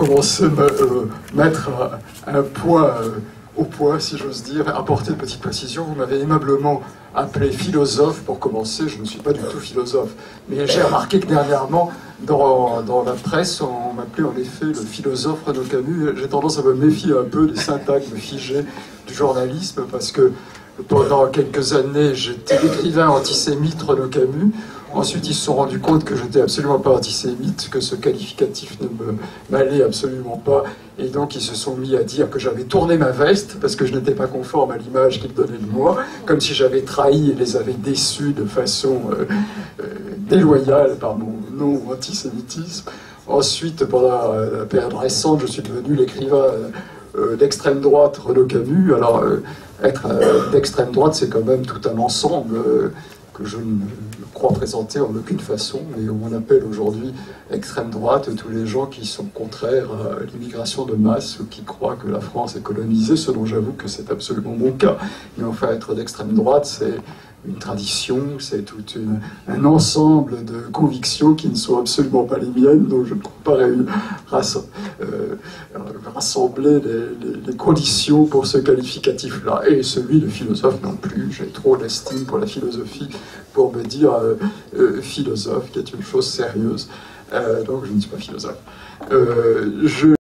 commencer à mettre un point au point, si j'ose dire, apporter une petite précision. Vous m'avez aimablement appelé philosophe pour commencer. Je ne suis pas du tout philosophe. Mais j'ai remarqué que dernièrement, dans la presse, on m'appelait en effet le philosophe Renaud Camus. J'ai tendance à me méfier un peu des syntagmes figés du journalisme parce que pendant quelques années, j'étais l'écrivain antisémite Renaud Camus. Ensuite, ils se sont rendus compte que je n'étais absolument pas antisémite, que ce qualificatif ne m'allait absolument pas. Et donc, ils se sont mis à dire que j'avais tourné ma veste parce que je n'étais pas conforme à l'image qu'ils donnaient de moi, comme si j'avais trahi et les avais déçus de façon déloyale par mon non-antisémitisme. Ensuite, pendant la période récente, je suis devenu l'écrivain d'extrême droite Renaud Camus. Alors, être d'extrême droite, c'est quand même tout un ensemble que je ne crois présenter en aucune façon, mais on appelle aujourd'hui extrême droite tous les gens qui sont contraires à l'immigration de masse ou qui croient que la France est colonisée, ce dont j'avoue que c'est absolument mon cas. Mais enfin, être d'extrême droite, c'est une tradition, c'est tout un ensemble de convictions qui ne sont absolument pas les miennes, donc je ne crois pas rassembler les conditions pour ce qualificatif-là. Et celui de philosophe non plus, j'ai trop d'estime pour la philosophie pour me dire philosophe, qui est une chose sérieuse. Donc je ne suis pas philosophe.